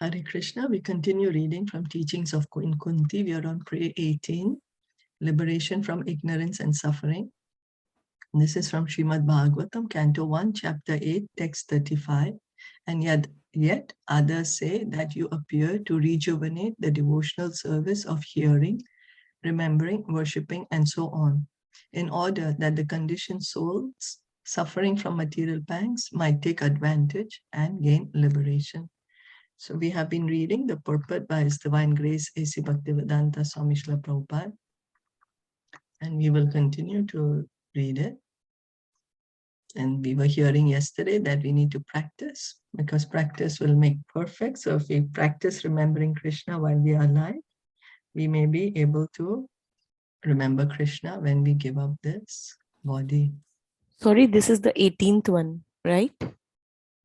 Hare Krishna, we continue reading from teachings of Queen Kunti. We are on prayer 18, liberation from ignorance and suffering. This is from Srimad Bhagavatam, Canto 1, Chapter 8, Text 35. And yet others say that you appear to rejuvenate the devotional service of hearing, remembering, worshipping, and so on, in order that the conditioned souls suffering from material pangs might take advantage and gain liberation. So we have been reading the purport by His Divine Grace A.C. Bhaktivedanta Swami Srila Prabhupada, and we will continue to read it. And we were hearing yesterday that we need to practice, because practice will make perfect. So if we practice remembering Krishna while we are alive, we may be able to remember Krishna when we give up this body. Sorry, this is the 18th one, right?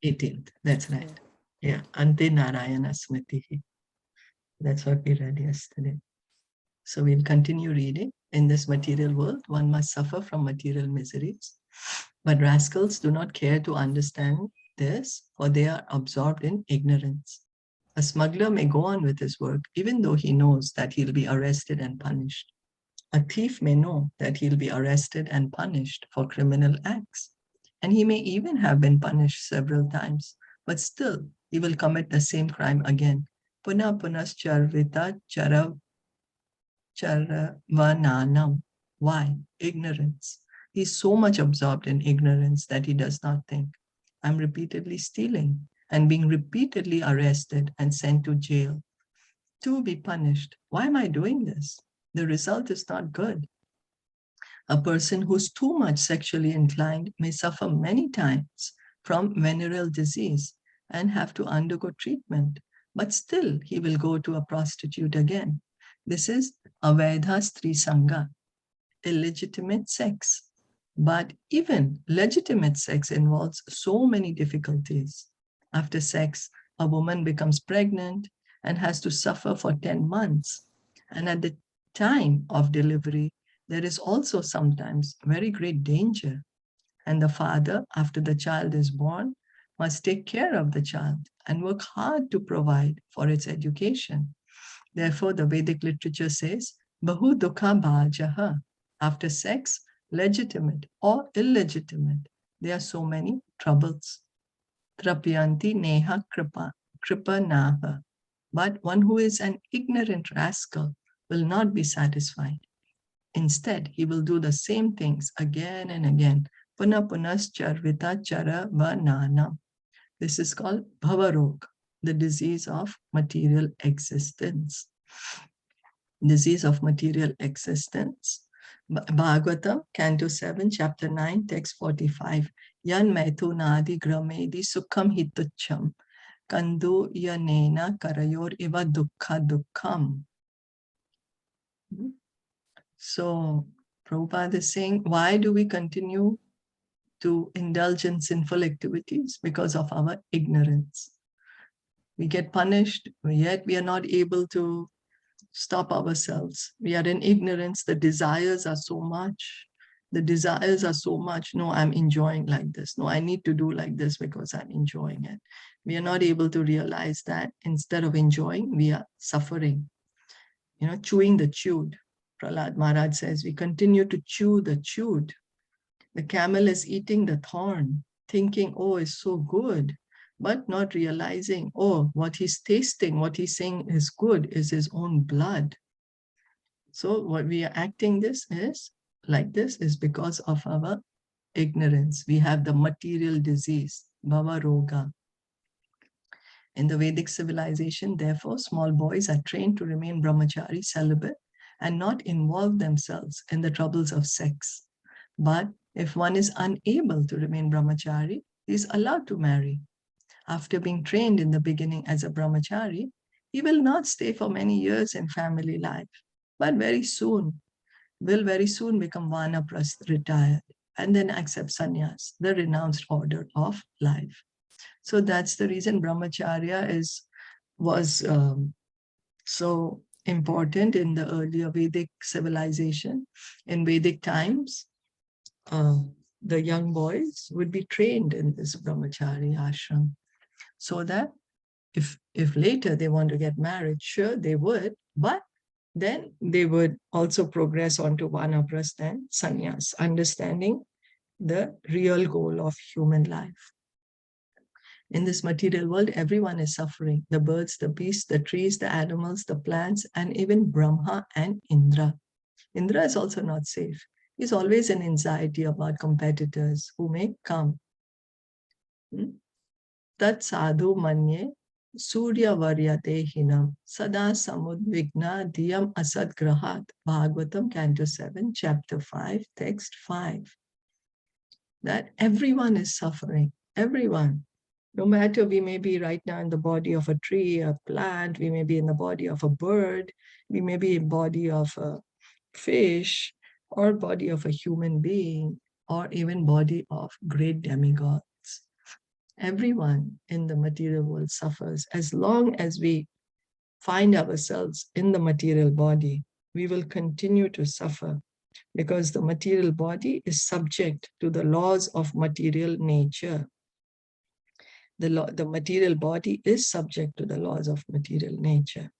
18th, that's right. Yeah, Ante Narayana Smriti. That's what we read yesterday. So we'll continue reading. In this material world, one must suffer from material miseries. But rascals do not care to understand this, for they are absorbed in ignorance. A smuggler may go on with his work, even though he knows that he'll be arrested and punished. A thief may know that he'll be arrested and punished for criminal acts. And he may even have been punished several times, but still he will commit the same crime again. Puna punascharvita charavananam. Why? Ignorance. He's so much absorbed in ignorance that he does not think. I'm repeatedly stealing and being repeatedly arrested and sent to jail to be punished. Why am I doing this? The result is not good. A person who's too much sexually inclined may suffer many times from venereal disease and have to undergo treatment, but still he will go to a prostitute again. This is Avaidha Stri Sangha, illegitimate sex. But even legitimate sex involves so many difficulties. After sex, a woman becomes pregnant and has to suffer for 10 months. And at the time of delivery, there is also sometimes very great danger. And the father, after the child is born, must take care of the child and work hard to provide for its education. Therefore, the Vedic literature says, Bahu dukha bhajaha. After sex, legitimate or illegitimate, there are so many troubles. Trapyanti neha kripa naha. But one who is an ignorant rascal will not be satisfied. Instead, he will do the same things again and again. Puna punas charvita chara vananam. This is called bhavarog, the disease of material existence. Disease of material existence. Bhagavatam, Canto 7, Chapter 9, Text 45. Yan maitu nadi gramedi sukham hitucham. Kandu yanena karayor iva dukkha dukkham. So Prabhupada is saying, why do we continue to indulge in sinful activities? Because of our ignorance. We get punished, yet we are not able to stop ourselves. We are in ignorance. The desires are so much. The desires are so much. No, I'm enjoying like this. No, I need to do like this because I'm enjoying it. We are not able to realize that instead of enjoying, we are suffering. You know, chewing the chewed. Prahlad Maharaj says, we continue to chew the chewed. The camel is eating the thorn, thinking, oh, it's so good, but not realizing, oh, what he's tasting, what he's saying is good is his own blood. So what we are acting this is because of our ignorance. We have the material disease, Bhava Roga. In the Vedic civilization, therefore, small boys are trained to remain brahmachari, celibate, and not involve themselves in the troubles of sex. But if one is unable to remain brahmachari, he is allowed to marry. After being trained in the beginning as a brahmachari, he will not stay for many years in family life, but very soon become vanaprastha, retired, and then accept sannyas, the renounced order of life. So that's the reason brahmacharya was so important in the earlier Vedic civilization. In Vedic times, the young boys would be trained in this brahmachari ashram, so that if later they want to get married, sure, they would, but then they would also progress on to vanaprastha and sannyas, understanding the real goal of human life. In this material world, everyone is suffering. The birds, the beasts, the trees, the animals, the plants, and even Brahma and Indra. Indra is also not safe. He's always in anxiety about competitors who may come. Tat sadhu manye Surya Varyate Hinam Sada Samudvigna Diyam Asad Grahat. Bhagavatam Canto 7, Chapter 5, Text 5. That everyone is suffering. Everyone. No matter, we may be right now in the body of a tree, a plant, we may be in the body of a bird, we may be in the body of a fish, or body of a human being, or even body of great demigods. Everyone in the material world suffers. As long as we find ourselves in the material body, we will continue to suffer because the material body is subject to the laws of material nature. The material body is subject to the laws of material nature.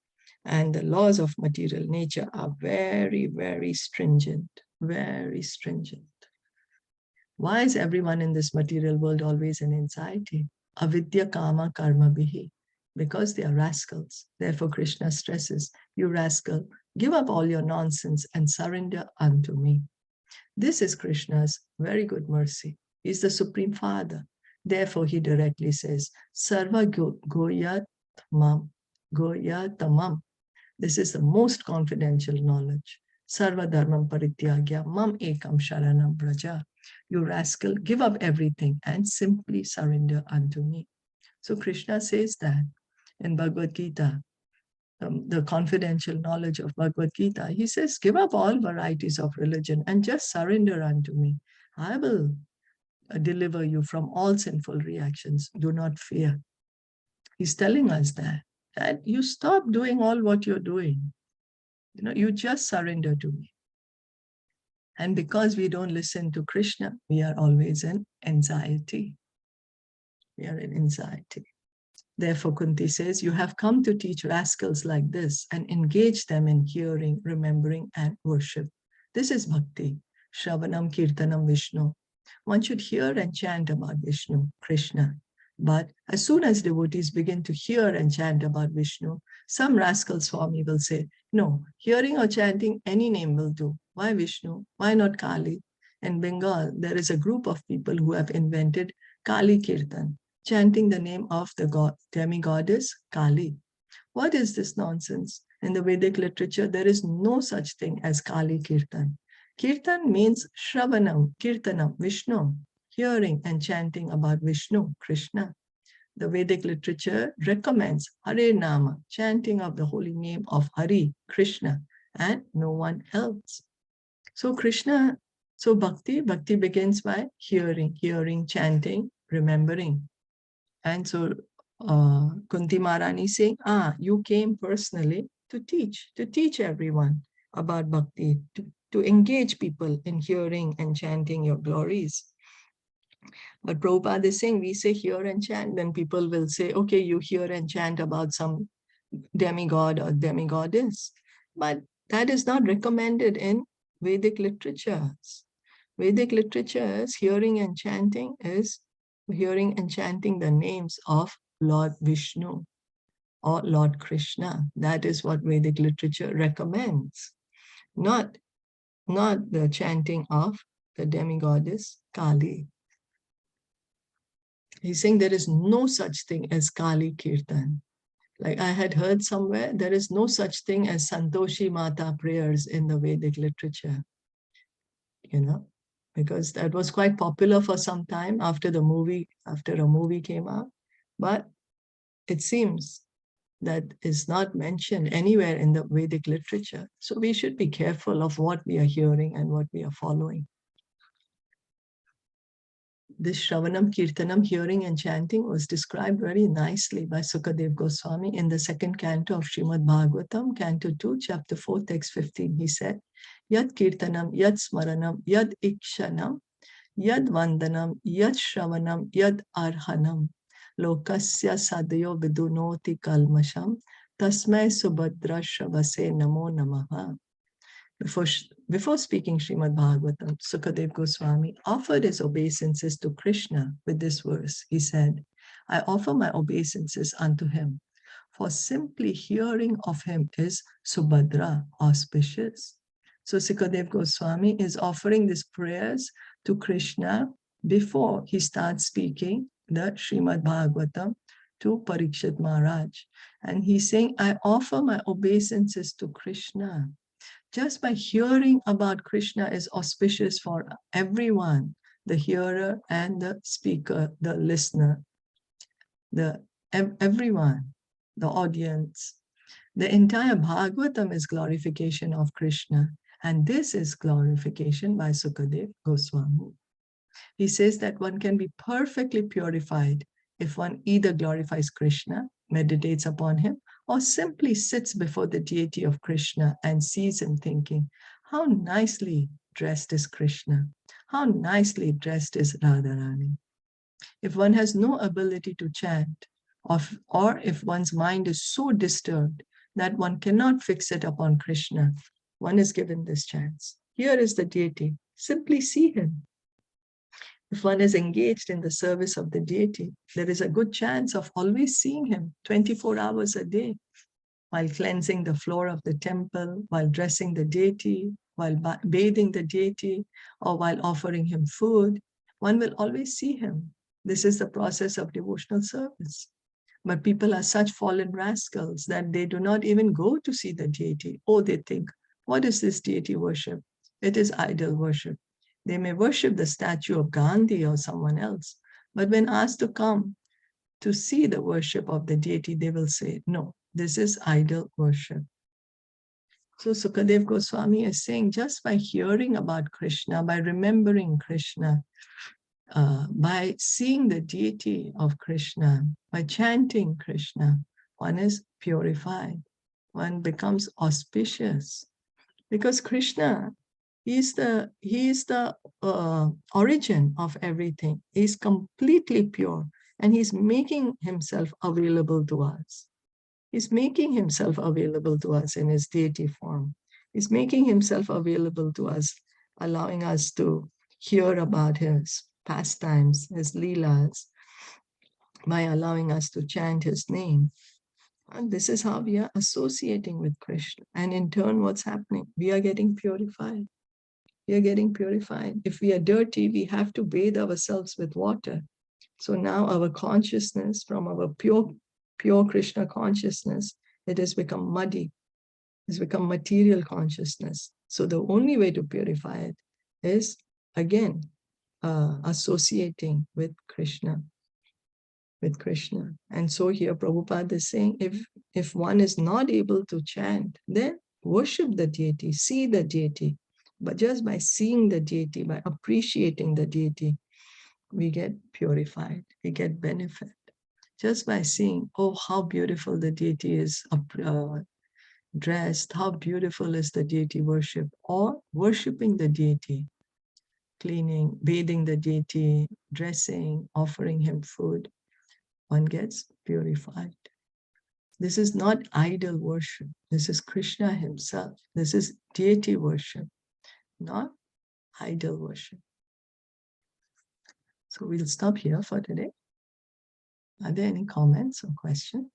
And the laws of material nature are very, very stringent, very stringent. Why is everyone in this material world always in anxiety? Avidya kama karma bihi. Because they are rascals. Therefore, Krishna stresses, you rascal, give up all your nonsense and surrender unto me. This is Krishna's very good mercy. He's the Supreme Father. Therefore, he directly says, Sarva goya tamam. This is the most confidential knowledge. Sarva dharmam parityagya mam ekam sharanam braja. You rascal, give up everything and simply surrender unto me. So Krishna says that in Bhagavad Gita, the confidential knowledge of Bhagavad Gita, he says, give up all varieties of religion and just surrender unto me. I will deliver you from all sinful reactions. Do not fear. He's telling us that you stop doing all what you're doing. You just surrender to me. And because we don't listen to Krishna, we are always in anxiety. We are in anxiety. Therefore, Kunti says, you have come to teach rascals like this and engage them in hearing, remembering, and worship. This is bhakti, Shravanam, Kirtanam, Vishnu. One should hear and chant about Vishnu, Krishna. But as soon as devotees begin to hear and chant about Vishnu, some rascal Swami will say, no, hearing or chanting any name will do. Why Vishnu? Why not Kali? In Bengal, there is a group of people who have invented Kali Kirtan, chanting the name of the demigoddess Kali. What is this nonsense? In the Vedic literature, there is no such thing as Kali Kirtan. Kirtan means Shravanam, Kirtanam, Vishnu, hearing and chanting about Vishnu, Krishna. The Vedic literature recommends Hare Nama, chanting of the holy name of Hari, Krishna, and no one else. So bhakti begins by hearing, chanting, remembering. And so Kunti Maharani saying, you came personally to teach everyone about bhakti, to engage people in hearing and chanting your glories. But Prabhupada is saying, we say hear and chant, then people will say, okay, you hear and chant about some demigod or demigoddess. But that is not recommended in Vedic literatures. Vedic literatures, hearing and chanting is hearing and chanting the names of Lord Vishnu or Lord Krishna. That is what Vedic literature recommends, not the chanting of the demigoddess Kali. He's saying there is no such thing as Kali Kirtan. Like I had heard somewhere, there is no such thing as Santoshi Mata prayers in the Vedic literature, because that was quite popular for some time after a movie came out. But it seems that is not mentioned anywhere in the Vedic literature. So we should be careful of what we are hearing and what we are following. This Shravanam, Kirtanam, hearing and chanting was described very nicely by Sukadev Goswami in the second canto of Srimad Bhagavatam, Canto 2, Chapter 4, Text 15. He said, Yad Kirtanam, Yad Smaranam, Yad Ikshanam, Yad Vandanam, Yad Shravanam, Yad Arhanam, lokasya sadyo vidunoti kalmasham tasmai subhadra shavase namo namaha. Before speaking Srimad Bhagavatam, Sukadev Goswami offered his obeisances to Krishna with this verse. He said, I offer my obeisances unto him, for simply hearing of him is Subhadra, auspicious. So Sukadev Goswami is offering these prayers to Krishna before he starts speaking the Srimad Bhagavatam to Parikshit Maharaj. And he's saying, I offer my obeisances to Krishna. Just by hearing about Krishna is auspicious for everyone, the hearer and the speaker, the listener, everyone, the audience. The entire Bhagavatam is glorification of Krishna, and this is glorification by Sukadev Goswami. He says that one can be perfectly purified if one either glorifies Krishna, meditates upon him, or simply sits before the deity of Krishna and sees him thinking, how nicely dressed is Krishna, how nicely dressed is Radharani. If one has no ability to chant, or if one's mind is so disturbed that one cannot fix it upon Krishna, one is given this chance. Here is the deity, simply see him. If one is engaged in the service of the deity, there is a good chance of always seeing him 24 hours a day, while cleansing the floor of the temple, while dressing the deity, while bathing the deity, or while offering him food. One will always see him. This is the process of devotional service. But people are such fallen rascals that they do not even go to see the deity. Oh, they think, what is this deity worship? It is idol worship. They may worship the statue of Gandhi or someone else, but when asked to come to see the worship of the deity, they will say, no, this is idol worship. So Sukadev Goswami is saying, just by hearing about Krishna, by remembering Krishna, by seeing the deity of Krishna, by chanting Krishna, one is purified, one becomes auspicious. Because Krishna, he is the origin of everything. He's completely pure, and he's making himself available to us. He's making himself available to us in his deity form. He's making himself available to us, allowing us to hear about his pastimes, his leelas, by allowing us to chant his name. And this is how we are associating with Krishna. And in turn, what's happening? We are getting purified. We are getting purified. If we are dirty, we have to bathe ourselves with water. So now our consciousness, from our pure Krishna consciousness, it has become muddy. It's become material consciousness. So the only way to purify it is, again, associating with Krishna. And so here Prabhupada is saying, if one is not able to chant, then worship the deity, see the deity. But just by seeing the deity, by appreciating the deity, we get purified, we get benefit. Just by seeing, oh, how beautiful the deity is dressed, how beautiful is the deity worship, or worshipping the deity, cleaning, bathing the deity, dressing, offering him food, one gets purified. This is not idol worship. This is Krishna himself. This is deity worship, not idol worship. So we'll stop here for today. Are there any comments or questions?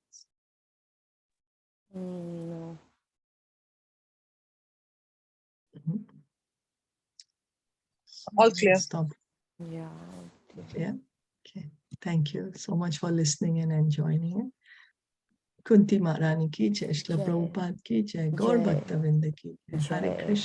No. All clear. Stop. Yeah. Yeah. Okay. Thank you so much for listening and enjoying it. Kunti Maharani ki jai, Shila Prabhupada ki jai, Gaur Bhakta Vrinda ki jai, Hare Krishna.